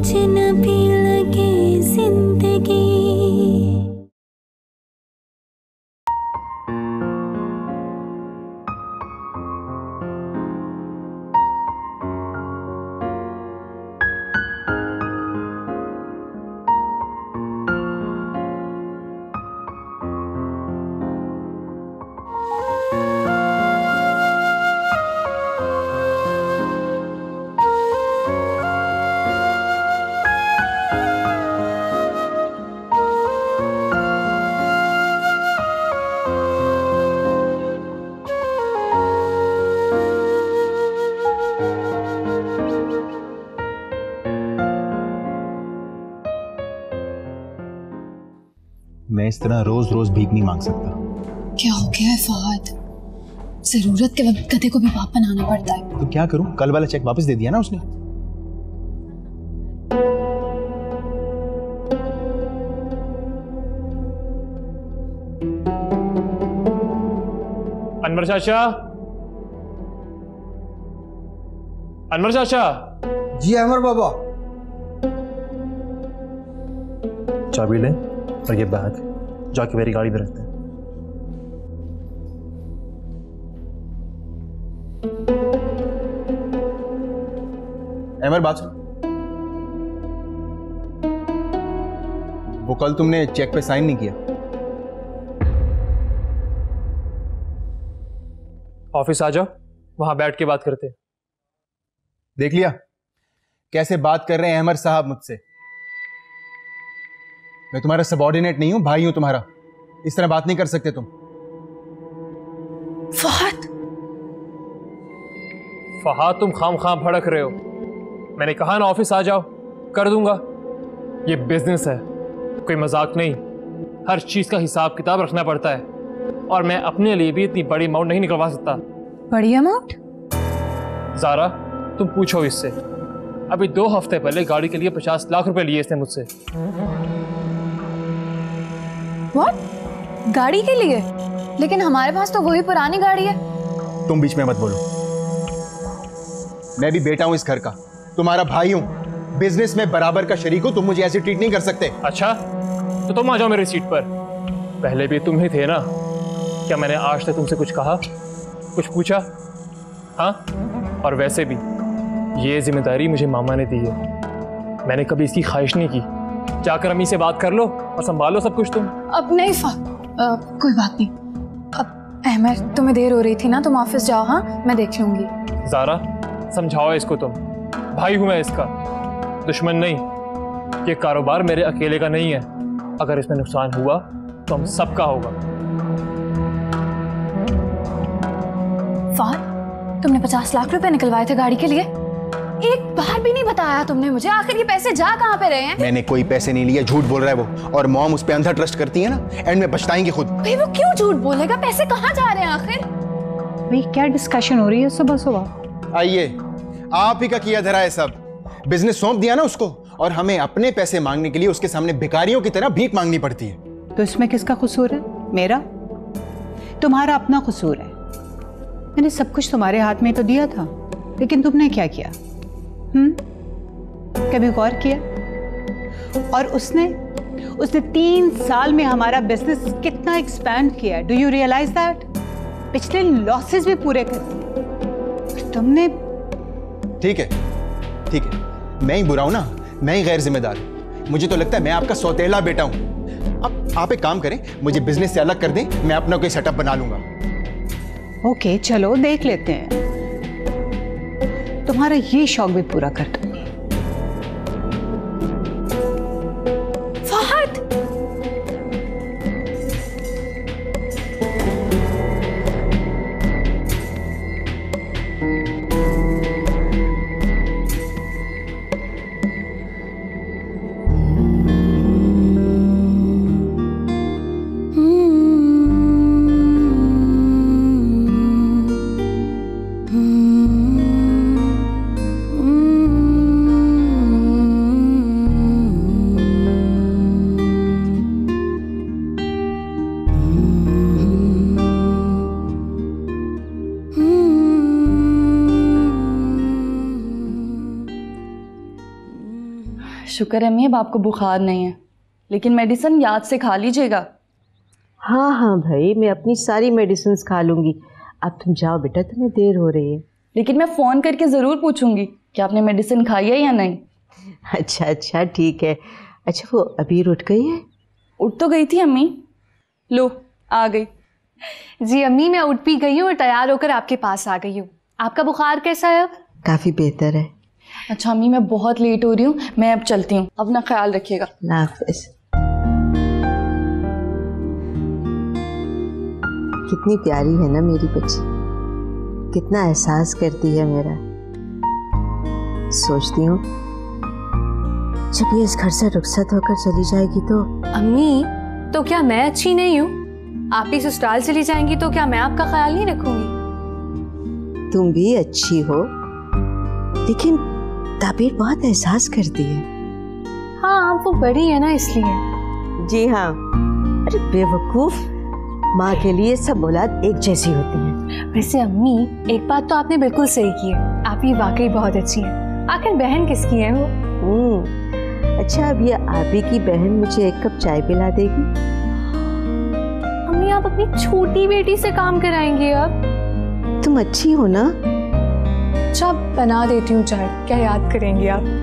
अजनबी लगे जिंदगी। मैं इस तरह रोज रोज भीख नहीं मांग सकता। क्या हो गया है फहद? जरूरत के वक्त गधे को भी बाप बनाना पड़ता है। तो क्या करूं? कल वाला चेक वापस दे दिया ना उसने। अनवर चाचा, अनवर चाचा। जी अमर बाबा। चाबी ले और ये बैग जाके मेरी गाड़ी में रखते हैं। अमर बात सुन, वो कल तुमने चेक पे साइन नहीं किया। ऑफिस आ जाओ, वहां बैठ के बात करते हैं। देख लिया कैसे बात कर रहे हैं अहमद साहब मुझसे। मैं तुम्हारा सबऑर्डिनेट नहीं हूं, भाई हूं तुम्हारा। इस तरह बात नहीं कर सकते तुम। फहद, फहाद तुम खाम खाम भड़क रहे हो। मैंने कहा ना ऑफिस आ जाओ, कर दूंगा। ये बिजनेस है, कोई मजाक नहीं। हर चीज का हिसाब किताब रखना पड़ता है, और मैं अपने लिए भी इतनी बड़ी अमाउंट नहीं निकलवा सकता। बड़ी अमाउंट? ज़ारा तुम पूछो इससे। अभी 2 हफ्ते पहले गाड़ी के लिए 50 लाख रुपए लिए इसने मुझसे। व्हाट? गाड़ी के लिए? लेकिन हमारे पास तो वही पुरानी गाड़ी है। तुम बीच में मत बोलो। मैं भी बेटा हूं इस घर का, तुम्हारा भाई हूं, बिजनेस में बराबर का शरीक हूं। तुम मुझे ऐसे ट्रीट नहीं कर सकते। अच्छा, तो तुम आ जाओ मेरी सीट पर। पहले भी तुम ही थे ना। क्या मैंने आज तक तुमसे कुछ कहा, कुछ पूछा? हाँ, और वैसे भी ये जिम्मेदारी मुझे मामा ने दी है। मैंने कभी इसकी ख्वाहिश नहीं की। जाकर अम्मी से बात कर लो और संभालो सब कुछ तुम। अब नहीं कोई बात नहीं। अब अहमद, तुम्हें देर हो रही थी ना, तुम ऑफिस जाओ। हाँ, मैं देख लूंगी। ज़ारा समझाओ इसको तुम। भाई हूं मैं इसका, दुश्मन नहीं। ये कारोबार मेरे अकेले का नहीं है। अगर इसमें नुकसान हुआ तो हम सबका होगा। फहद, तुमने 50 लाख रुपए निकलवाए थे गाड़ी के लिए। एक बार भी नहीं बताया तुमने मुझे। आखिर ये पैसे जा कहाँ पे रहे हैं? मैंने कोई पैसे नहीं लिए, झूठ बोल रहा है वो। और मॉम उस पे अंधा ट्रस्ट करती है ना, एंड में पछताएंगे खुद। भाई वो क्यों झूठ बोलेगा? पैसे कहाँ जा रहे हैं आखिर? भाई क्या डिस्कशन हो रही है सुबह सुबह? आइए, आप ही का किया धरा है सब। बिजनेस सौंप दिया ना उसको, और हमें अपने पैसे मांगने के लिए उसके सामने भिखारियों की तरह भीख मांगनी पड़ती है। तो इसमें किसका कसूर है? मेरा? तुम्हारा अपना कसूर है। मैंने सब कुछ तुम्हारे हाथ में तो दिया था, लेकिन तुमने क्या किया? कभी गौर किया? और उसने 3 साल में हमारा बिजनेस कितना एक्सपैंड किया। Do you realise that? पिछले लॉसेस भी पूरे कर दिए तुमने। ठीक है, ठीक है, मैं ही बुरा हूं ना, मैं ही गैर जिम्मेदार। मुझे तो लगता है मैं आपका सौतेला बेटा हूं। अब आप एक काम करें, मुझे बिजनेस से अलग कर दें, मैं अपना कोई सेटअप बना लूंगा। ओके, चलो देख लेते हैं। तुम्हारा ये शौक भी पूरा कर दूंगी। फहद, शुक्र है अम्मी अब आपको बुखार नहीं है, लेकिन मेडिसिन याद से खा लीजिएगा। हाँ हाँ भाई, मैं अपनी सारी मेडिसिन खा लूँगी। अब तुम जाओ बेटा, तुम्हें देर हो रही है। लेकिन मैं फ़ोन करके ज़रूर पूछूंगी कि आपने मेडिसिन खाई है या नहीं। अच्छा अच्छा ठीक है। अच्छा वो अबीर उठ गई है? उठ तो गई थी अम्मी, लो आ गई। जी अम्मी, मैं उठ भी गई हूँ और तैयार होकर आपके पास आ गई हूँ। आपका बुखार कैसा है अब? काफ़ी बेहतर है। अच्छा अम्मी, मैं बहुत लेट हो रही हूँ, मैं अब चलती हूँ, अपना ख्याल रखिएगा। अल्लाह हाफ़िज़। कितनी प्यारी है ना मेरी बच्ची, कितना एहसास करती है मेरा। सोचती हूँ जब ये इस घर से रुखसत होकर चली जाएगी तो। अम्मी, तो क्या मैं अच्छी नहीं हूँ? आप ही ससुराल चली जाएंगी तो क्या मैं आपका ख्याल नहीं रखूंगी? तुम भी अच्छी हो, लेकिन ताबीर बहुत एहसास करती है। हाँ, वो बड़ी है ना इसलिए। जी हाँ। अरे बेवकूफ, माँ के लिए सब औलाद एक जैसी होती है। वैसे अम्मी, एक बात तो आपने बिल्कुल सही की है, आप ही वाकई बहुत अच्छी हैं। आखिर बहन किसकी है वो? अच्छा, अब ये आपी की बहन मुझे एक कप चाय पिला देगी? अम्मी, आप अपनी छोटी बेटी से काम कराएंगी अब? तुम अच्छी हो ना? अच्छा, बना देती हूँ चाय, क्या याद करेंगी आप?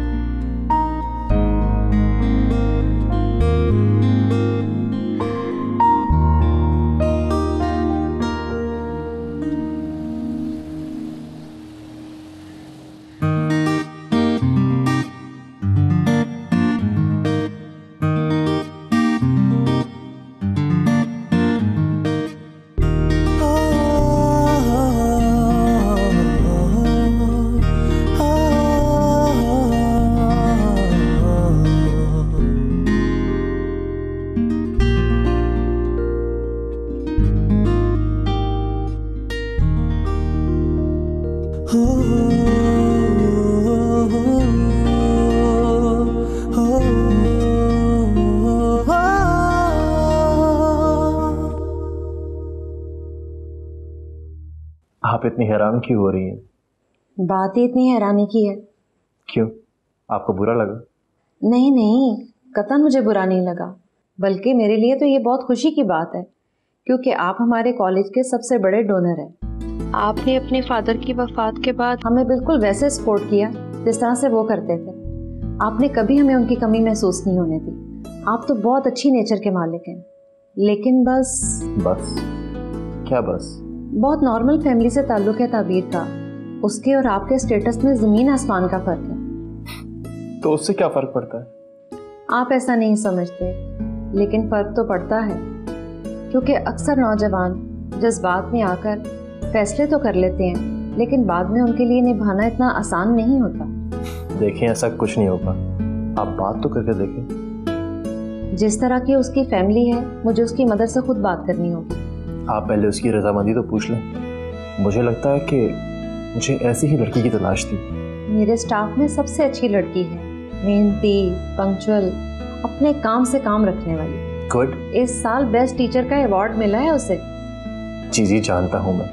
आप इतनी हैरान क्यों हो रही हैं? बात ही इतनी हैरानी की है। क्यों, आपको बुरा लगा? नहीं नहीं, कतई मुझे बुरा नहीं लगा, बल्कि मेरे लिए तो ये बहुत खुशी की बात है, क्योंकि आप हमारे कॉलेज के सबसे बड़े डोनर हैं। आपने अपने फादर की वफात के बाद हमें बिल्कुल वैसे सपोर्ट किया जिस तरह से वो करते थे। आपने कभी हमें उनकी कमी महसूस नहीं होने दी। आप तो बहुत अच्छी नेचर के मालिक हैं, लेकिन बस क्या बस? बहुत नॉर्मल फैमिली से ताल्लुक़ है ताबीर का। उसके और आपके स्टेटस में ज़मीन आसमान का फ़र्क है। तो उससे क्या फ़र्क पड़ता है? आप ऐसा नहीं समझते, लेकिन फ़र्क तो पड़ता है, क्योंकि अक्सर नौजवान जज्बात में आकर फैसले तो कर लेते हैं, लेकिन बाद में उनके लिए निभाना इतना आसान नहीं होता। देखें, ऐसा कुछ नहीं होगा, आप बात तो करके देखें। जिस तरह की उसकी फैमिली है, मुझे उसकी मदर से खुद बात करनी होगी। आप पहले उसकी रजामंदी तो पूछ लें। मुझे लगता है कि मुझे ऐसी ही लड़की की तलाश थी। मेरे स्टाफ में सबसे अच्छी लड़की है, मेहनती, पंक्चुअल, अपने काम से काम रखने वाली। गुड। इस साल बेस्ट टीचर का अवार्ड मिला है उसे। जी जानता हूँ मैं,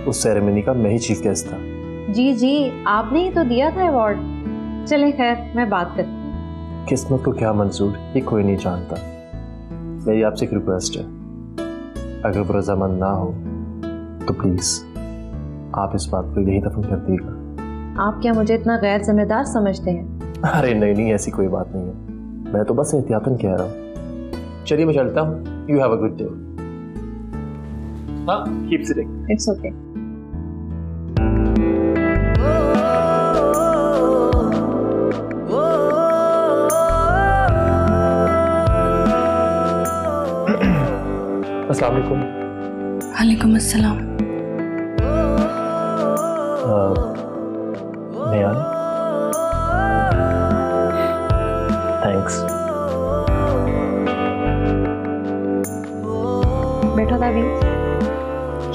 उस सेरेमनी का मैं ही चीफ गेस्ट था। जी, आपने ही तो दिया था अवार्ड। चले खैर, मैं बात करती हूँ। किस्मत को क्या मंजूर, ये कोई नहीं जानता। मेरी आपसे एक रिक्वेस्ट है, अगर वो रजामंद ना हो तो प्लीज आप इस बात को यही दफन कर दीजिएगा। आप क्या मुझे इतना गैर जिम्मेदार समझते हैं? अरे नहीं, ऐसी कोई बात नहीं है, मैं तो बस एहतियातन कह रहा हूँ। चलिए मैं चलता हूँ। You have a good day. हाँ, कीप सिटिंग। It's okay. अस्सलाम वालेकुम। वालेकुम अस्सलाम। थैंक्स। बैठो ताबीर।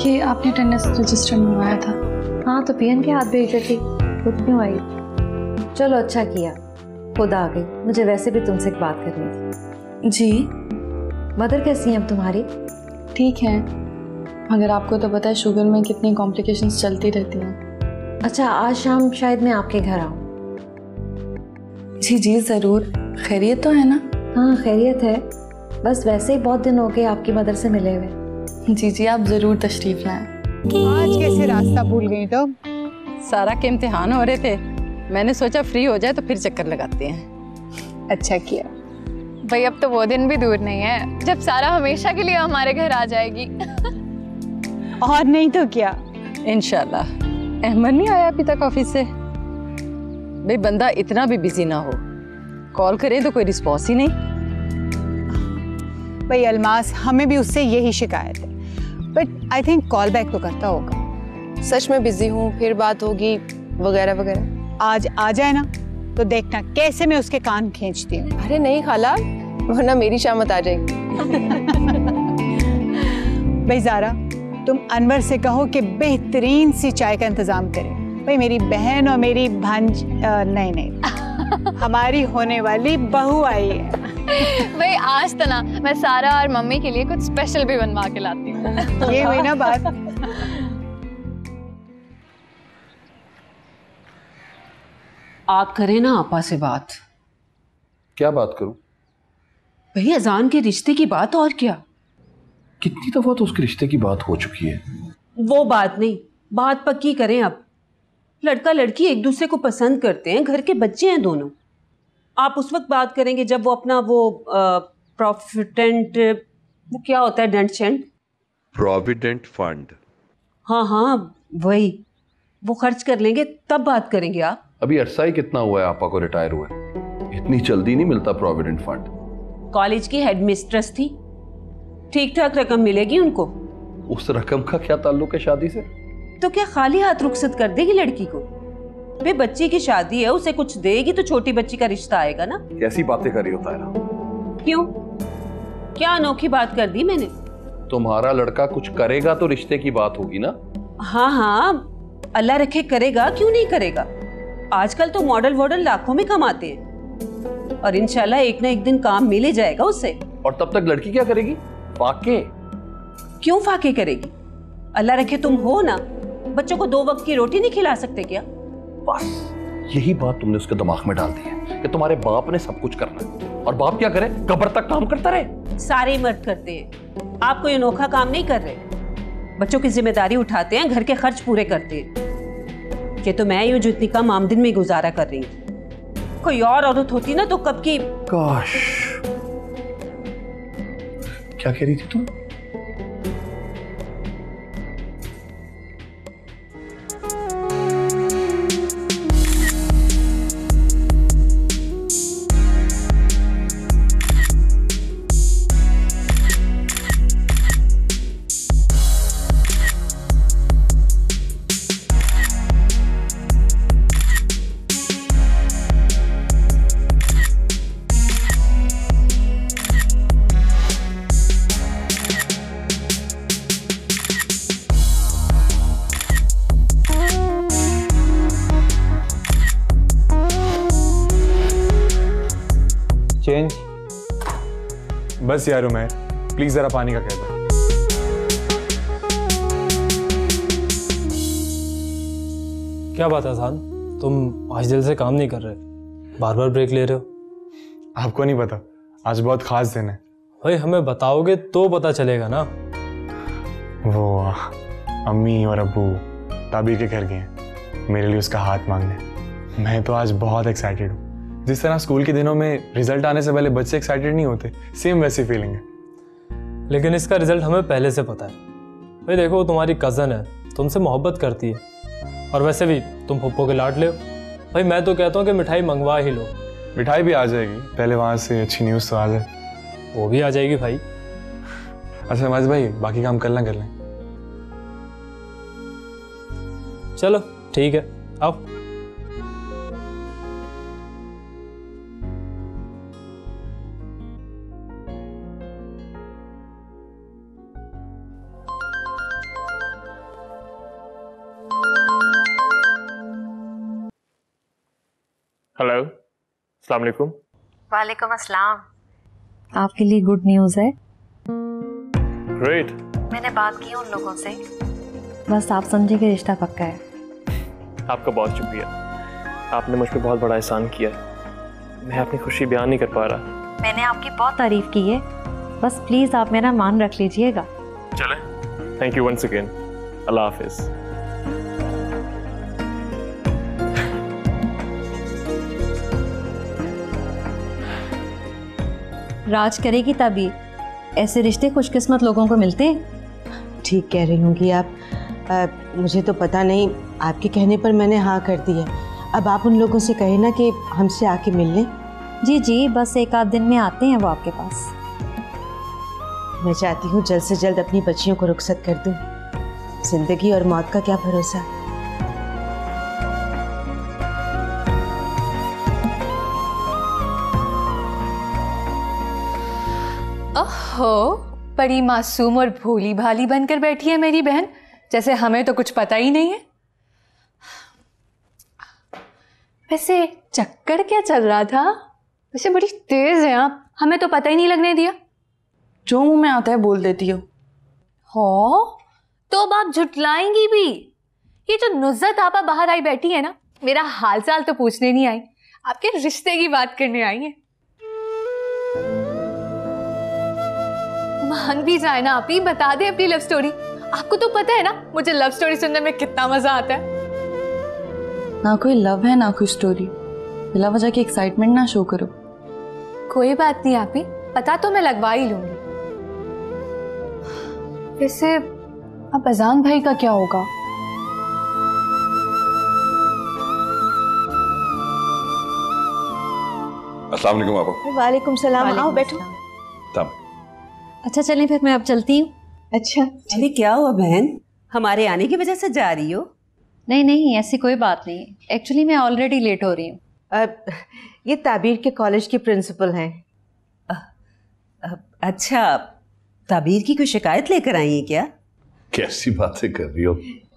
ये आपने अटेंडेंस रजिस्टर मंगवाया था? हाँ, तो पीएन के हाथ भेजे थी, खुद क्यों आई? चलो अच्छा किया, खुद आ गई। मुझे वैसे भी तुमसे एक बात करनी थी। जी। मदर कैसी हैं अब तुम्हारी? ठीक है, मगर आपको तो पता है शुगर में कितनी कॉम्प्लिकेशंस चलती रहती हैं। अच्छा, आज शाम शायद मैं आपके घर आऊँ। जी ज़रूर। खैरियत तो है ना? हाँ खैरियत है, बस वैसे ही बहुत दिन हो गए आपकी मदर से मिले हुए। जी जी, आप ज़रूर तशरीफ़ लाएं। आज कैसे रास्ता भूल गई तुम? सारा के इम्तिहान हो रहे थे, मैंने सोचा फ्री हो जाए तो फिर चक्कर लगाते हैं। अच्छा किया भाई, अब तो वो दिन भी दूर नहीं है जब सारा हमेशा के लिए हमारे घर आ जाएगी। और नहीं तो क्या। इंशाल्लाह। अहमद नहीं आया अभी तक ऑफिस से? भाई बंदा इतना भी बिजी ना हो, कॉल करें तो कोई रिस्पॉन्स ही नहीं। भाई अलमास, हमें भी उससे यही शिकायत है, but I think call back तो करता होगा। सच में बिजी हूँ, फिर बात होगी वगैरह वगैरह। आज आ जाए ना तो देखना कैसे मैं उसके कान खींचती हूँ। अरे नहीं खाला, वरना मेरी शामत आ जाएगी। भाई ज़ारा, तुम अनवर से कहो कि बेहतरीन सी चाय का इंतजाम करे। भाई मेरी बहन और मेरी भांज नहीं हमारी होने वाली बहू आई है। भाई आज तो ना मैं सारा और मम्मी के लिए कुछ स्पेशल भी बनवा के लाती हूँ। ये हुई ना बात। आप करें ना आपा से बात। क्या बात करूं? भाई अजान के रिश्ते की बात, और क्या। कितनी दफा तो उसके रिश्ते की बात हो चुकी है। वो बात नहीं, बात पक्की करें अब। लड़का लड़की एक दूसरे को पसंद करते हैं, घर के बच्चे हैं दोनों। आप उस वक्त बात करेंगे जब वो अपना वो प्रोविडेंट, वो क्या होता है, डेंट प्रोविडेंट फंड। हाँ हाँ वही, वो खर्च कर लेंगे तब बात करेंगे आप। अभी अरसा ही कितना हुआ है आपा को रिटायर हुए, इतनी जल्दी नहीं मिलता प्रोविडेंट फंड। कॉलेज की हेड मिस्ट्रेस थी, ठीक ठाक रकम मिलेगी उनको। उस रकम का क्या ताल्लुक है शादी से? तो क्या खाली हाथ रुखसत कर देगी लड़की को? वे बच्ची की शादी है, उसे कुछ देगी तो छोटी बच्ची का रिश्ता आएगा ना। कैसी बातें कर रही होता है ना? क्यों, क्या अनोखी बात कर दी मैंने? तुम्हारा लड़का कुछ करेगा तो रिश्ते की बात होगी ना। हाँ हाँ, अल्लाह रखे करेगा, क्यों नहीं करेगा। आजकल तो मॉडल वॉडल लाखों में कमाते हैं, और इंशाल्लाह एक ना एक दिन काम मिल ही जाएगा उसे। और तब तक लड़की क्या करेगी? फाके। क्यों फाके करेगी? अल्लाह रखे तुम हो ना, बच्चों को 2 वक्त की रोटी नहीं खिला सकते क्या? बस यही बात तुमने उसके दिमाग में डाल दी है कि तुम्हारे बाप ने सब कुछ करना है, और बाप क्या करे, कब्र तक काम करता रहे। सारे मर्द करते हैं, आप कोई अनोखा काम नहीं कर रहे। बच्चों की जिम्मेदारी उठाते हैं, घर के खर्च पूरे करते हैं। ये तो मैं ही हूँ जो इतनी कम आमदन में गुजारा कर रही हूँ। कोई और औरत होती ना तो कब की। काश। क्या कह रही थी तुम? चेंज। बस यार उमर, प्लीज जरा पानी का कह दो। क्या बात है अजान, तुम आज दिल से काम नहीं कर रहे, बार बार ब्रेक ले रहे हो? आपको नहीं पता, आज बहुत खास दिन है। भाई हमें बताओगे तो पता चलेगा ना। वो अम्मी और अब्बू ताबीर के घर गए हैं मेरे लिए उसका हाथ मांगने। मैं तो आज बहुत एक्साइटेड हूँ। जिस तरह स्कूल के दिनों में रिजल्ट आने से पहले बच्चे एक्साइटेड नहीं होते, सेम वैसी फीलिंग है। लेकिन इसका रिजल्ट हमें पहले से पता है। भाई देखो, तुम्हारी कज़न है, तुमसे मोहब्बत करती है, और वैसे भी तुम पप्पो के लाड ले हो। भाई मैं तो कहता हूँ कि मिठाई मंगवा ही लो। मिठाई भी आ जाएगी, पहले वहाँ से अच्छी न्यूज़ तो आ जाए। वो भी आ जाएगी भाई। अच्छा नवाज भाई, बाकी काम करना कर लें। चलो ठीक है, आओ। हेलो, अस्सलाम वालेकुम। वालेकुम अस्सलाम। आपके लिए गुड न्यूज़ है। ग्रेट। मैंने बात की उन लोगों से, बस आप समझे कि रिश्ता पक्का है। आपका बहुत शुक्रिया, आपने मुझ पर बहुत बड़ा एहसान किया है। मैं अपनी खुशी बयान नहीं कर पा रहा। मैंने आपकी बहुत तारीफ की है, बस प्लीज आप मेरा मान रख लीजिएगा। चले, थैंक यू वंस अगेन। अल्लाह हाफिज। राज करेगी ताबीर, ऐसे रिश्ते खुशकिस्मत लोगों को मिलते हैं। ठीक कह रही होंगी आप। मुझे तो पता नहीं, आपके कहने पर मैंने हाँ कर दी है। अब आप उन लोगों से कहें ना कि हमसे आके मिल लें। जी जी, बस एक आध दिन में आते हैं वो आपके पास। मैं चाहती हूँ जल्द से जल्द अपनी बच्चियों को रुखसत कर दूँ। जिंदगी और मौत का क्या भरोसा। ओहो, बड़ी मासूम और भोली भाली बनकर बैठी है मेरी बहन, जैसे हमें तो कुछ पता ही नहीं है। वैसे चक्कर क्या चल रहा था? वैसे बड़ी तेज है आप, हमें तो पता ही नहीं लगने दिया। जो मुंह में आता है बोल देती हो। हो तो अब आप झुटलाएंगी भी। ये जो नुज़्ज़त आपा बाहर आई बैठी है ना, मेरा हाल चाल तो पूछने नहीं आई, आपके रिश्ते की बात करने आई है। मान भी जाए ना आप ही, बता दे अपनी लव स्टोरी। आपको तो पता है ना मुझे लव स्टोरी सुनने में कितना मजा आता है। ना कोई लव है ना कोई स्टोरी, बिला वजह की एक्साइटमेंट ना शो करो। कोई बात नहीं आप ही, पता तो मैं लगवा ही लूंगी। वैसे अब अजान भाई का क्या होगा? अस्सलाम वालेकुम आपा। वालेकुम सलाम। आओ बैठो। तब अच्छा चलें फिर, मैं अब चलती हूँ। अच्छा, अरे क्या हुआ बहन, हमारे आने की वजह से जा रही हो? नहीं नहीं, ऐसी कोई बात नहीं, एक्चुअली मैं ऑलरेडी लेट हो रही हूँ। ये ताबीर के कॉलेज की प्रिंसिपल हैं। अच्छा, ताबीर की कोई शिकायत लेकर आई है क्या? कैसी बातें कर रही हो?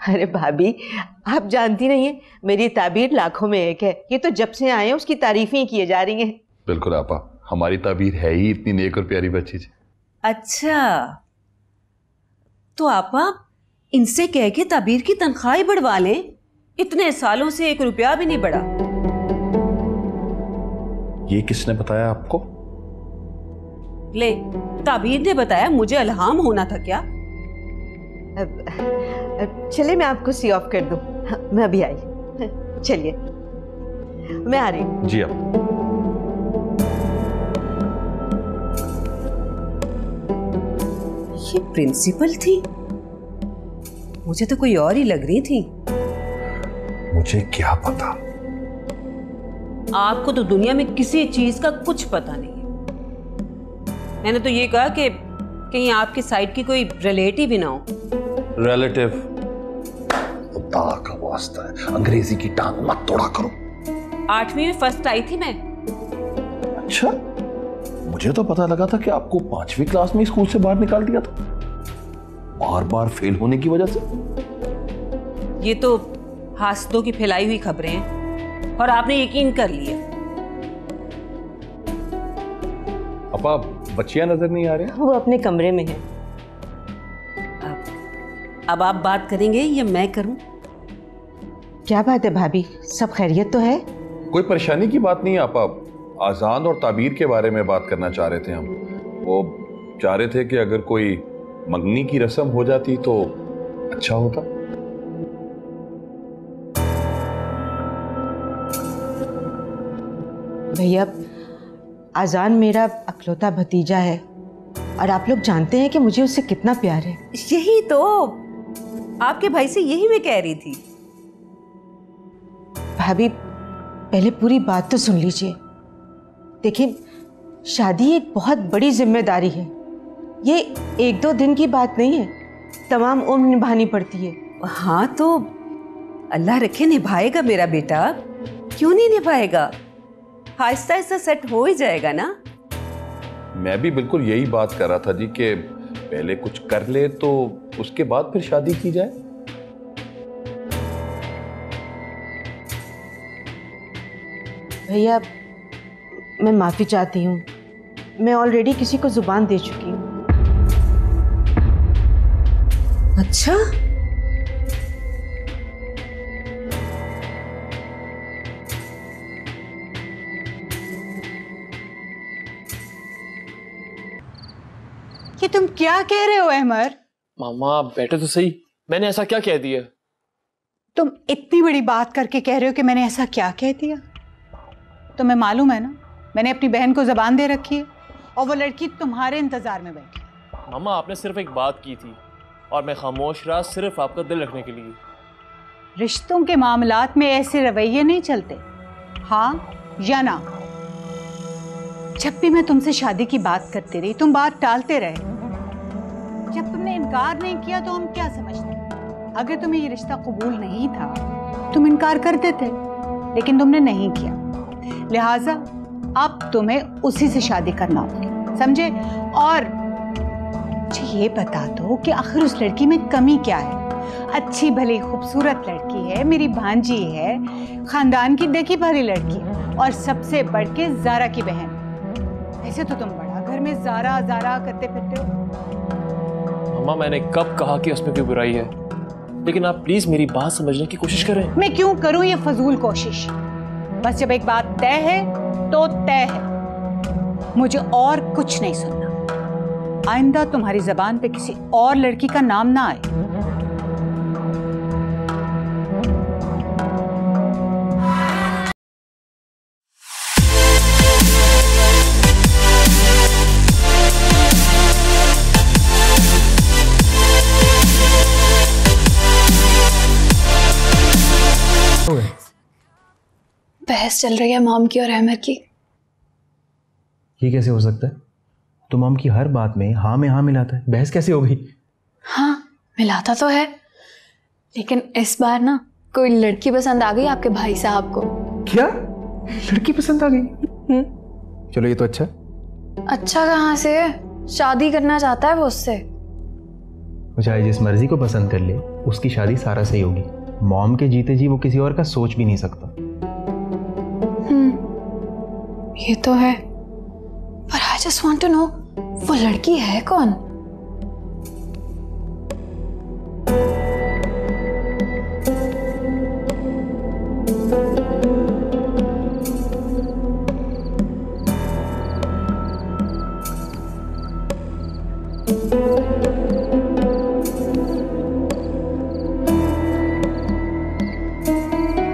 अरे भाभी, आप जानती नहीं है, मेरी ताबीर लाखों में एक है। ये तो जब से आए हैं उसकी तारीफें किए जा रही हैं। बिल्कुल आपा, हमारी ताबीर है ही इतनी नेक और प्यारी बच्ची थी। अच्छा, तो आपा इनसे कह के ताबीर की तनख्वाह बढ़वा लें, इतने सालों से 1 रुपया भी नहीं बढ़ा। ये किसने बताया आपको? ले, ताबीर ने बताया, मुझे इल्हाम होना था क्या? चले मैं आपको सी ऑफ कर दूं। मैं अभी आई। चलिए मैं आ रही हूँ। जी आप। ये प्रिंसिपल थी? मुझे तो कोई और ही लग रही थी। मुझे क्या पता। आपको तो दुनिया में किसी चीज का कुछ पता नहीं है। मैंने तो ये कहा कि कहीं आपके साइड की कोई रिलेटिव ही ना हो। रिलेटिव? खुदा का वास्ता है, अंग्रेजी की टांग मत तोड़ा करो। 8वीं में फर्स्ट आई थी मैं। अच्छा, मुझे तो पता लगा था कि आपको 5वीं क्लास में स्कूल से बाहर निकाल दिया था, बार बार फेल होने की वजह से। ये तो हासदों की फैलाई हुई खबरें हैं और आपने यकीन कर लिया। अपा, बच्चियां नजर नहीं आ रही? वो अपने कमरे में है। अब आप बात करेंगे या मैं करूं? क्या बात है भाभी, सब खैरियत तो है? कोई परेशानी की बात नहीं आपा, आजान और ताबीर के बारे में बात करना चाह रहे थे हम। वो चाह रहे थे कि अगर कोई मंगनी की रस्म हो जाती तो अच्छा होता। भैया, आजान मेरा अकलौता भतीजा है और आप लोग जानते हैं कि मुझे उससे कितना प्यार है। यही तो आपके भाई से यही मैं कह रही थी। भाभी, पहले पूरी बात तो सुन लीजिए। देखिए, शादी एक बहुत बड़ी जिम्मेदारी है। ये 1-2 दिन की बात नहीं है, तमाम उम्र निभानी पड़ती है। हाँ तो अल्लाह रखे निभाएगा मेरा बेटा, क्यों नहीं निभाएगा? आहिस्ता आहिस्ता सेट हो ही जाएगा ना। मैं भी बिल्कुल यही बात कर रहा था जी कि पहले कुछ कर ले तो उसके बाद फिर शादी की जाए। भैया, मैं माफी चाहती हूँ। मैं ऑलरेडी किसी को जुबान दे चुकी हूँ। अच्छा, ये तुम क्या कह रहे हो अहमर? मामा आप बैठे तो सही, मैंने ऐसा क्या कह दिया? तुम इतनी बड़ी बात करके कह रहे हो कि मैंने ऐसा क्या कह दिया? तुम्हें मालूम है ना, मैंने अपनी बहन को जबान दे रखी है और वो लड़की तुम्हारे इंतजार में बैठी। मामा आपने सिर्फ एक बात की थी और मैं खामोश रहा सिर्फ आपका दिल रखने के लिए। रिश्तों के मामलात में ऐसे रवैये नहीं चलते, हाँ या ना। जब भी मैं तुमसे शादी की बात करती रही तुम बात टालते रहे। जब तुमने इनकार नहीं किया तो हम क्या समझते? अगर तुम्हें ये रिश्ता कबूल नहीं था तुम इनकार कर देते, लेकिन तुमने नहीं किया, लिहाजा अब तुम्हें उसी से शादी करना होगी, समझे? और मुझे ये बता दो कि आखिर उस लड़की में कमी क्या है? अच्छी भली खूबसूरत लड़की है, मेरी भांजी है, खानदान की देखी भरी लड़की है, और सबसे बढ़ के ज़ारा की बहन। ऐसे तो तुम बड़ा घर में ज़ारा ज़ारा करते फिरते हो। मामा मैंने कब कहा कि उसमें कोई बुराई है? लेकिन आप प्लीज मेरी बात समझने की कोशिश करें। मैं क्यों करूं ये फजूल कोशिश? बस जब एक बात तय है तो तय है, मुझे और कुछ नहीं सुनना। आइंदा तुम्हारी जबान पे किसी और लड़की का नाम ना आए। बहस चल रही है मॉम की और अहमद की। ये कैसे हो सकता है? तो मॉम की हर बात में हाँ मिलाता है, बहस कैसे हो गई? हाँ मिलाता तो है, लेकिन इस बार ना कोई लड़की पसंद आ गई आपके भाई साहब को। क्या? लड़की पसंद आ गई? चलो ये तो अच्छा। अच्छा कहाँ से? शादी करना चाहता है वो उससे। चाहे जिस मर्जी को पसंद कर ले, उसकी शादी सारा से ही होगी। मॉम के जीते जी वो किसी और का सोच भी नहीं सकता। ये तो है, पर I just want to know वो लड़की है कौन?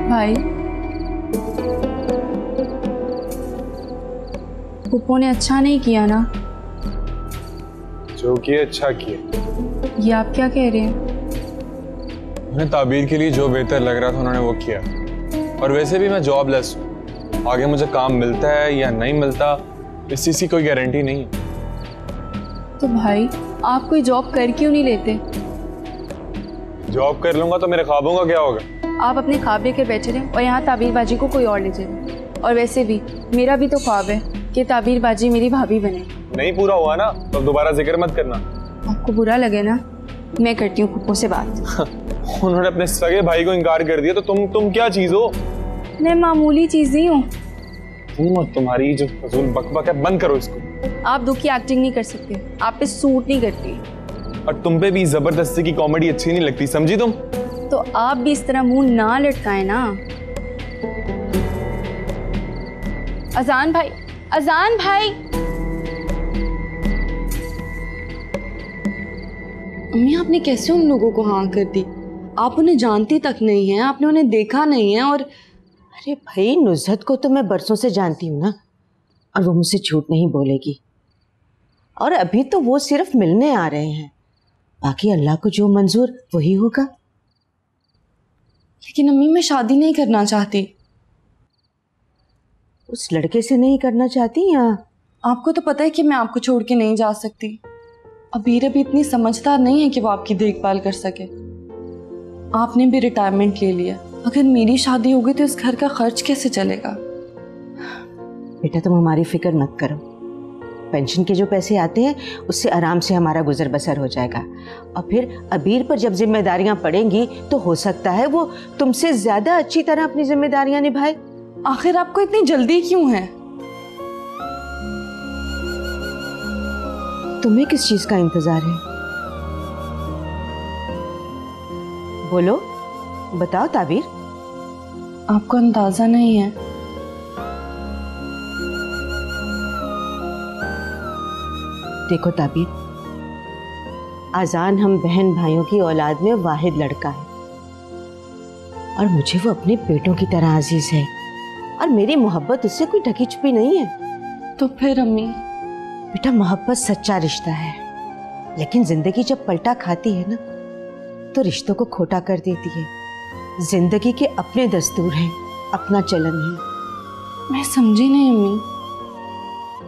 भाई पुप्पो ने अच्छा नहीं किया ना? जो किया अच्छा किया। ये आप क्या कह रहे हैं? उन्हें ताबीर के लिए जो बेहतर लग रहा था उन्होंने वो किया, और वैसे भी मैं जॉबलेस हूँ। आगे मुझे काम मिलता है या नहीं मिलता इस चीज़ की कोई गारंटी नहीं है। तो भाई आप कोई जॉब कर क्यों नहीं लेते? जॉब कर लूंगा तो मेरे ख्वाबों का क्या होगा? आप अपने ख्वाब लेकर बैठे रहे और यहाँ ताबीर बाजी को कोई और ले जाए। और वैसे भी मेरा भी तो ख्वाब है कि ताबीर बाजी मेरी भाभी बने। नहीं पूरा हुआ ना तो दोबारा जिक्र मत करना। आपको बुरा लगे ना, मैं करती हूँ पुप्पो से बात। उन्होंने अपने सगे भाई को इनकार कर दिया तो तुम क्या चीज हो? मैं मामूली चीज नहीं हूँ। तुम्हारी जो फजूल बकबक है बंद करो इसको। आप दुख की एक्टिंग नहीं कर सकते, आप पे सूट नहीं करती। और तुम पे भी जबरदस्ती की कॉमेडी अच्छी नहीं लगती, समझी तुम? तो आप भी इस तरह मुंह ना लटकाए ना। अजान भाई, अजान भाई। अम्मी आपने कैसे उन लोगों को हाँ कर दी? आप उन्हें जानती तक नहीं हैं, आपने उन्हें देखा नहीं है। और अरे भाई नुज़हत को तो मैं बरसों से जानती हूँ ना, और वो मुझसे झूठ नहीं बोलेगी। और अभी तो वो सिर्फ मिलने आ रहे हैं, बाकी अल्लाह को जो मंजूर वही होगा। लेकिन अम्मी मैं शादी नहीं करना चाहती। उस लड़के से नहीं करना चाहती या? आपको तो पता है कि मैं आपको छोड़ के नहीं जा सकती। अबीर अभी इतनी समझदार नहीं है कि वो आपकी देखभाल कर सके। आपने भी रिटायरमेंट ले लिया, अगर मेरी शादी होगी तो इस घर का खर्च कैसे चलेगा? बेटा तुम हमारी फिक्र मत करो, पेंशन के जो पैसे आते हैं उससे आराम से हमारा गुजर बसर हो जाएगा। और फिर अबीर पर जब जिम्मेदारियां पड़ेंगी तो हो सकता है वो तुमसे ज्यादा अच्छी तरह अपनी जिम्मेदारियां निभाए। आखिर आपको इतनी जल्दी क्यों है? तुम्हें किस चीज का इंतजार है? बोलो, बताओ ताबीर। आपको अंदाजा नहीं है, देखो ताबीर, आजान हम बहन भाइयों की औलाद में वाहिद लड़का है और मुझे वो अपने बेटों की तरह अजीज है और मेरी मोहब्बत उससे कोई ढकी छुपी नहीं है। तो फिर अम्मी? बेटा, मोहब्बत सच्चा रिश्ता है, लेकिन जिंदगी जब पलटा खाती है ना तो रिश्तों को खोटा कर देती है। जिंदगी के अपने दस्तूर हैं, अपना चलन है। मैं समझी नहीं अम्मी।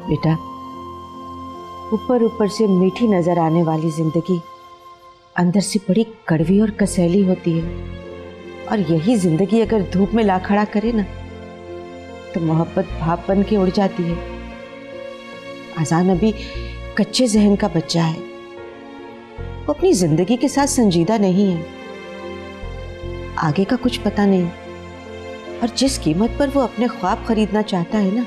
बेटा, ऊपर ऊपर से मीठी नजर आने वाली जिंदगी अंदर से बड़ी कड़वी और कसैली होती है, और यही जिंदगी अगर धूप में ला खड़ा करे ना तो मोहब्बत भाप बन के उड़ जाती है। आजान अभी कच्चे जहन का बच्चा है, वो अपनी जिंदगी के साथ संजीदा नहीं है, आगे का कुछ पता नहीं, और जिस कीमत पर वो अपने ख्वाब खरीदना चाहता है ना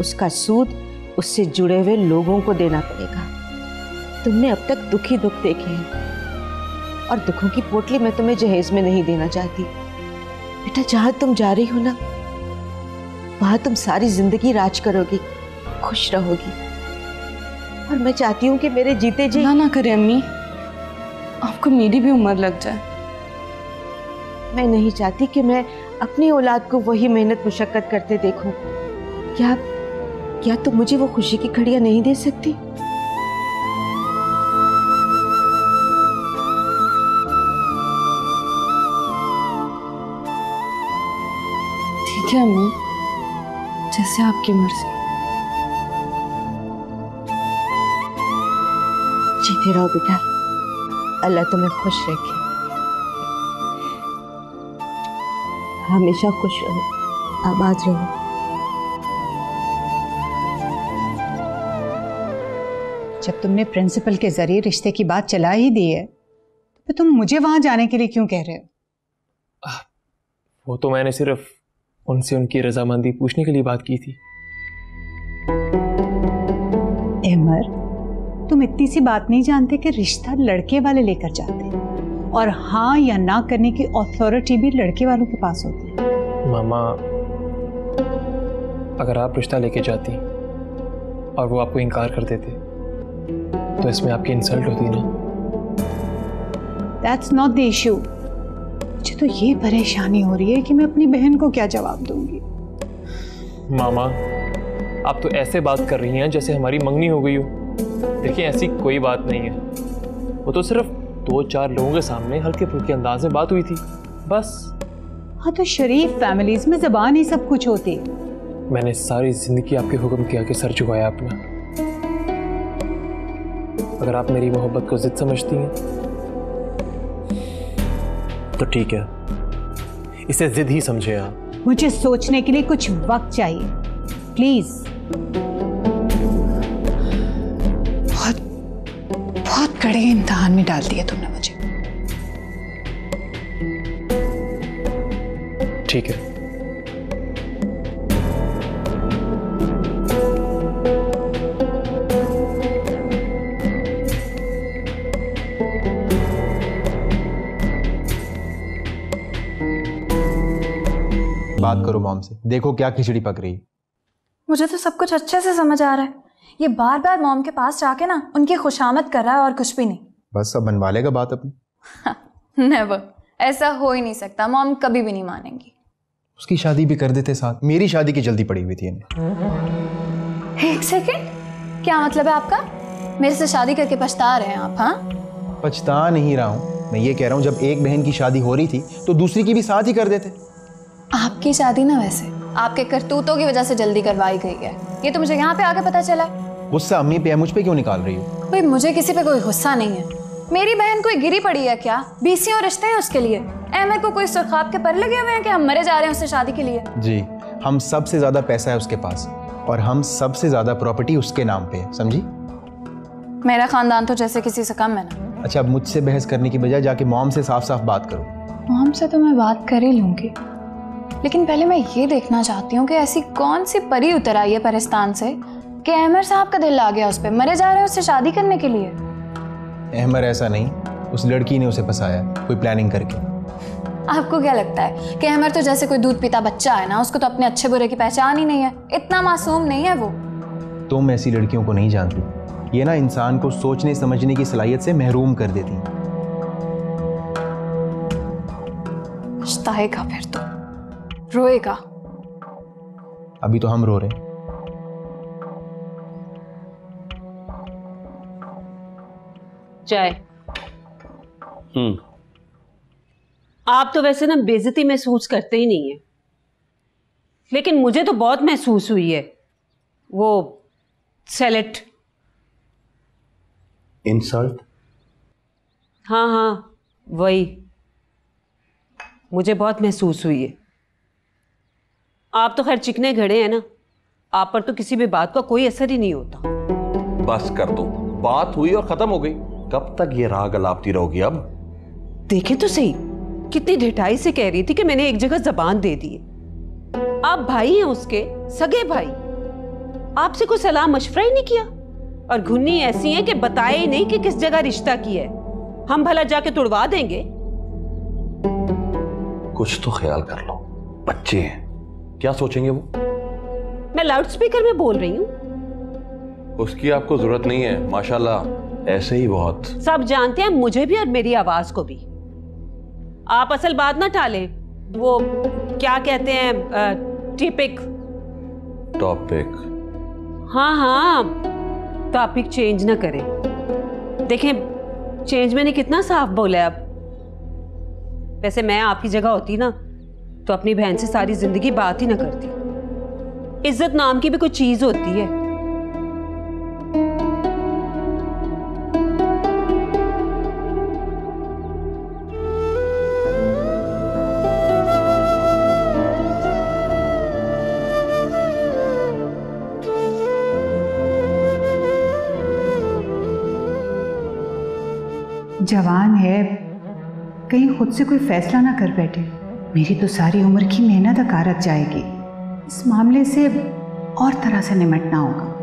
उसका सूद उससे जुड़े हुए लोगों को देना पड़ेगा। तुमने अब तक दुख ही दुख देखे हैं और दुखों की पोटली मैं तुम्हें जहेज में नहीं देना चाहती। बेटा, जहां तुम जा रही हो ना वहां तुम सारी जिंदगी राज करोगी, खुश रहोगी, और मैं चाहती हूँ कि मेरे जीते जी ना करे अम्मी, आपको मेरी भी उम्र लग जाए। मैं नहीं चाहती कि मैं अपनी औलाद को वही मेहनत मुशक्कत करते देखूं। क्या तुम मुझे वो खुशी की घड़ियां नहीं दे सकती? ठीक है अम्मी, जैसे आपकी मर्जी। जीते रहो बेटा, अल्लाह तुम्हें खुश रखे, हमेशा खुश रहो, आबाद रहो। जब तुमने प्रिंसिपल के जरिए रिश्ते की बात चला ही दी है तो तुम मुझे वहां जाने के लिए क्यों कह रहे हो? वो तो मैंने सिर्फ उनसे उनकी रजामंदी पूछने के लिए बात की थी। अहमर, तुम इतनी सी बात नहीं जानते कि रिश्ता लड़के वाले लेकर जाते हैं और हाँ या ना करने की अथॉरिटी भी लड़के वालों के पास होती है। मामा, अगर आप रिश्ता लेके जाती और वो आपको इनकार कर देते तो इसमें आपकी इंसल्ट होती ना। That's not the issue. मुझे तो ये परेशानी हो रही है कि मैं अपनी बहन को क्या जवाब दूंगी। मामा, आप तो ऐसे बात कर रही हैं जैसे हमारी मंगनी हो गई हो। देखिए, ऐसी कोई बात नहीं है, वो तो सिर्फ 2-4 लोगों के सामने हल्के फुल्के अंदाज में बात हुई थी, बस। हाँ, तो शरीफ फैमिलीज में ज़बान ही सब कुछ होती है। मैंने सारी जिंदगी आपके हुक्म के आगे सर झुकाया अपना। अगर आप मेरी मोहब्बत को जिद समझती हैं तो ठीक है, इसे जिद ही समझे आप। मुझे सोचने के लिए कुछ वक्त चाहिए, प्लीज। बहुत कड़े इम्तिहान में डाल दिया तुमने मुझे। ठीक है, बात करो मॉम से, देखो क्या खिचड़ी पक रही है। मुझे तो सब कुछ अच्छे से समझ आ रहा है, ये बार बार मॉम के पास जाके ना उनकी खुशामद कर रहा है और कुछ भी नहीं। बस अब बनवा लेगा बात अपनी। नेवर, ऐसा हो ही नहीं सकता, मॉम कभी भी नहीं मानेंगी। उसकी शादी भी कर देते साथ, मेरी शादी की जल्दी पड़ी हुई थी इन्हें। एक सेकेंड, क्या मतलब है आपका? मेरे से शादी करके पछता रहे हैं आप? हाँ, पछता नहीं रहा हूँ, मैं ये कह रहा हूँ जब एक बहन की शादी हो रही थी तो दूसरी की भी साथ ही कर देते। आपकी शादी ना वैसे आपके करतूतों की वजह से जल्दी करवाई गई है, ये तो मुझे यहाँ पे आके पता चला। गुस्सा अम्मी पे है, मुझ पे क्यों निकाल रही हो? भाई, मुझे किसी पे कोई गुस्सा नहीं है। मेरी बहन कोई गिरी पड़ी है क्या? 20 और रिश्ते हैं उसके लिए। अहमद को कोई सुरखाब के पर लगे हुए हैं कि हम मरे जा रहे हैं उससे शादी के लिए? जी, हम सबसे ज्यादा पैसा है उसके पास और हम सबसे ज्यादा प्रॉपर्टी उसके नाम पे है, समझी? मेरा खानदान तो जैसे किसी से कम है ना। अच्छा, अब मुझसे बहस करने की बजाय जाके मॉम से साफ साफ बात करो। मॉम से तो मैं बात कर ही लूंगी, लेकिन पहले मैं ये देखना चाहती हूँ कि ऐसी कौन सी परी उतर आई है परिस्तान से कि अहमर साहब का दिल आ गया उस पर, मरे जा रहे हैं उससे शादी करने के लिए। अहमर ऐसा नहीं, उस लड़की ने उसे फंसाया कोई प्लानिंग करके। आपको क्या लगता है कि अहमर तो जैसे कोई दूध पीता बच्चा है ना, उसको तो अपने अच्छे बुरे की पहचान ही नहीं है, इतना मासूम नहीं है वो। तुम ऐसी लड़कियों को नहीं जानती, ये ना इंसान को सोचने समझने की सलाहियत से महरूम कर देती हैं। पछताएगा फिर तो, रोएगा। अभी तो हम रो रहे हैं। चाय। आप तो वैसे ना बेइज्जती महसूस करते ही नहीं है, लेकिन मुझे तो बहुत महसूस हुई है वो सेलेक्ट। इंसल्ट? हाँ हाँ वही, मुझे बहुत महसूस हुई है। आप तो खैर चिकने घड़े हैं ना, आप पर तो किसी भी बात का कोई असर ही नहीं होता। बस कर दो, बात हुई और खत्म हो गई। कब तक ये राग अलापती रहोगी? अब देखें तो सही, कितनी ढिठाई से कह रही थी कि मैंने एक जगह जबान दे दी है। आप भाई हैं उसके, सगे भाई, आपसे कोई सलाह मशवरा ही नहीं किया। और घुन्नी ऐसी है कि बताए ही नहीं कि किस जगह रिश्ता किया है। हम भला जाके तुड़वा देंगे? कुछ तो ख्याल कर लो, बच्चे हैं, क्या सोचेंगे वो? मैं लाउड स्पीकर में बोल रही हूँ। उसकी आपको जरूरत नहीं है, माशाल्लाह ऐसे ही बहुत। सब जानते हैं, मुझे भी और मेरी आवाज को भी। आप असल बात ना टालें, वो क्या कहते हैं, टिपिक टॉपिक। हाँ हाँ, टॉपिक चेंज ना करें। देखें, चेंज मैंने कितना साफ बोला है अब। वैसे मैं आपकी जगह होती ना तो अपनी बहन से सारी जिंदगी बात ही ना करती। इज्जत नाम की भी कोई चीज होती है। जवान है, कहीं खुद से कोई फैसला ना कर बैठे। मेरी तो सारी उम्र की मेहनत अकारत जाएगी। इस मामले से और तरह से निपटना होगा।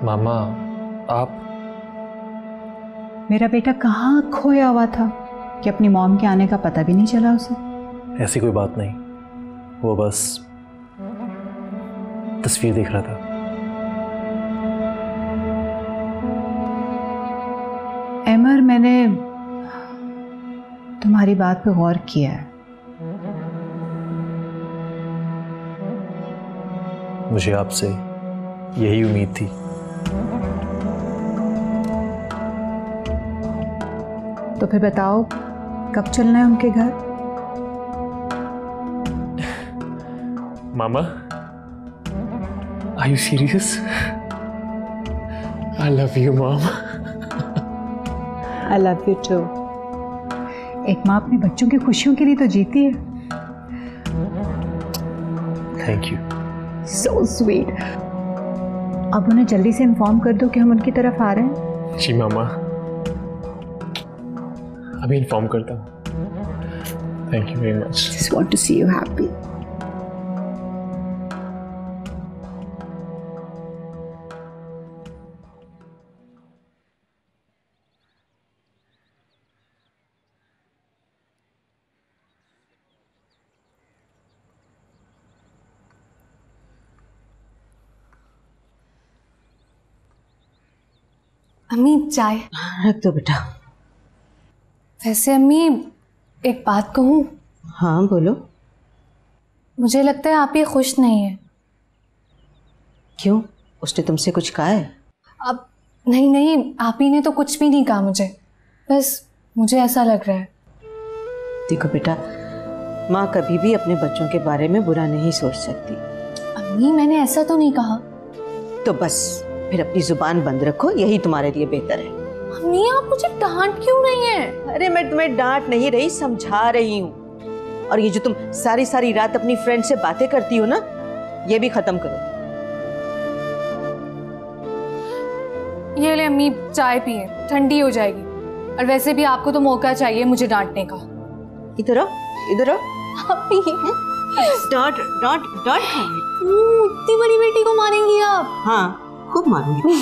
मामा, आप? मेरा बेटा कहाँ खोया हुआ था कि अपनी मॉम के आने का पता भी नहीं चला उसे? ऐसी कोई बात नहीं, वो बस तस्वीर देख रहा था। एमर, मैंने तुम्हारी बात पे गौर किया है। मुझे आपसे यही उम्मीद थी। तो फिर बताओ, कब चलना है उनके घर? मामा, are you serious? I love you, Mom. I love you too. एक माँ अपने बच्चों की खुशियों के लिए तो जीती है। Thank you. So sweet. अब उन्हें जल्दी से इन्फॉर्म कर दो कि हम उनकी तरफ आ रहे हैं। जी मामा, अभी इन्फॉर्म करता हूँ। Thank you very much. Just want to see you happy. अम्मी, चाय रख दो बेटा। वैसे अम्मी, एक बात कहूँ? हाँ बोलो। मुझे लगता है आप ये खुश नहीं है। क्यों, उसने तुमसे कुछ कहा है? अब नहीं नहीं, आप ही ने तो कुछ भी नहीं कहा मुझे, बस मुझे ऐसा लग रहा है। देखो बेटा, माँ कभी भी अपने बच्चों के बारे में बुरा नहीं सोच सकती। अम्मी, मैंने ऐसा तो नहीं कहा। तो बस फिर अपनी जुबान बंद रखो, यही तुम्हारे लिए बेहतर है। अम्मी, आप मुझे डांट क्यों रही हैं? अरे मैं तुम्हें डांट नहीं रही, समझा रही हूँ। और ये जो तुम सारी सारी रात अपनी फ्रेंड से बातें करती हो ना, ये भी खत्म करो। ये ले अम्मी, चाय पिए, ठंडी हो जाएगी। और वैसे भी आपको तो मौका चाहिए मुझे डांटने का। इधर आओ, इधर आओ। अम्मी, डांट डांट डांट। इतनी बड़ी बेटी को मारेंगी आप? हाँ, खूब मारूंगी।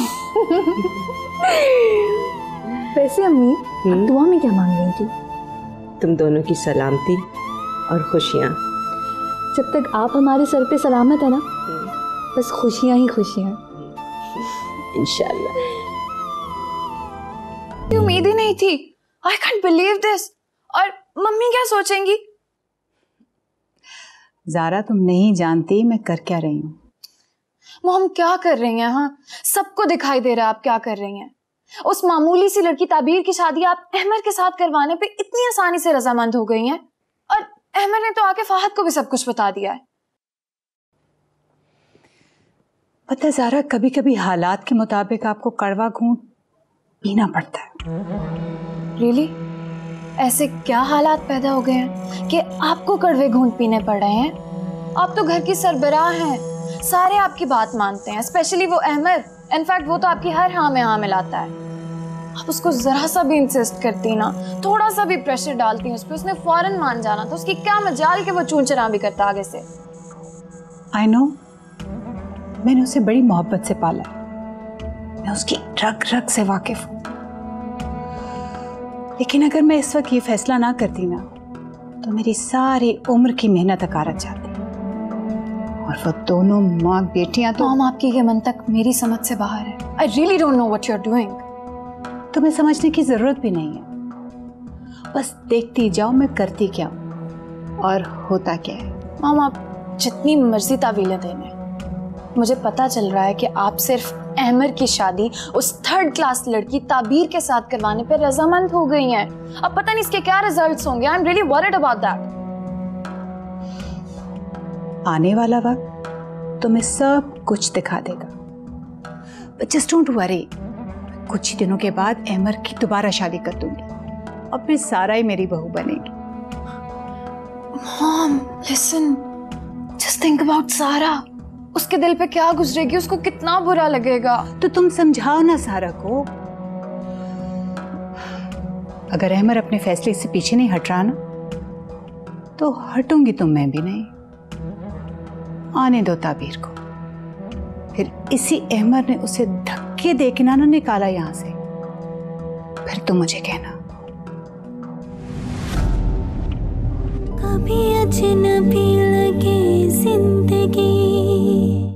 वैसे अम्मी दुआ में क्या मांग रही थी? तुम दोनों की सलामती और खुशियाँ। जब तक आप हमारे सर पे सलामत है ना, बस खुशियाँ ही खुशियाँ। इंशाल्लाह। उम्मीद ही नहीं थी। I can't believe this. और मम्मी क्या सोचेंगी? ज़ारा, तुम नहीं जानती मैं कर क्या रही हूँ। मॉम क्या कर रही हैं? हाँ, सबको दिखाई दे रहा है आप क्या कर रही हैं। उस मामूली सी लड़की ताबीर की शादी आप अहमर के साथ करवाने पे इतनी आसानी से रजामंद हो गई हैं, और अहमर ने तो आके फाहद को भी सब कुछ बता दिया है। पता ज़ारा, कभी कभी हालात के मुताबिक आपको कड़वा घूंट पीना पड़ता है। रियली? ऐसे क्या हालात पैदा हो गए हैं कि आपको कड़वे घूंट पीने पड़ रहे हैं? आप तो घर की सरबराह हैं, सारे आपकी बात मानते हैं, स्पेशली वो अहमर। इनफैक्ट वो तो आपकी हर हाँ में हाँ मिलाता है। आप उसको जरा सा भी इंसिस्ट करती ना, थोड़ा सा भी प्रेशर डालती उस पर, उसने फौरन मान जाना। तो उसकी क्या मजाल के वो चूंचरा भी करता आगे से। आई नो, मैंने उसे बड़ी मोहब्बत से पाला, मैं उसकी रग रग से वाकिफ हूँ। लेकिन अगर मैं इस वक्त ये फैसला ना करती ना, तो मेरी सारी उम्र की मेहनत अकारत जाती। और वो दोनों माँ बेटियां तो। मॉम, आपकी ये मंतक मेरी समझ से बाहर है। I really don't know what you are doing. तुम्हें समझने की जरूरत भी नहीं है, बस देखती जाओ मैं करती क्या हूँ और होता क्या है। मॉम, आप जितनी मर्जी तावीलें देने, मुझे पता चल रहा है कि आप सिर्फ अहमर की शादी उस 3rd क्लास लड़की ताबीर के साथ करवाने पे रजामंद हो गई हैं। अब पता नहीं इसके क्या रिजल्ट्स होंगे। I am really worried about that. आने वाला वक्त तुम्हें सब कुछ दिखा देगा, बट जस्ट डोंट वरी। कुछ ही दिनों के बाद अहमर की दोबारा शादी कर दूंगी और फिर सारा ही मेरी बहू बनेगी। Mom, listen, just think about सारा। उसके दिल पे क्या गुजरेगी, उसको कितना बुरा लगेगा। तो तुम समझाओ ना सारा को। अगर अहमर अपने फैसले से पीछे नहीं हट रहा ना, तो हटूंगी तो मैं भी नहीं। आने दो ताबीर को, फिर इसी अहमर ने उसे धक्के देके ना निकाला यहां से, फिर तुम मुझे कहना। कभी अजनबी लगे जिंदगी,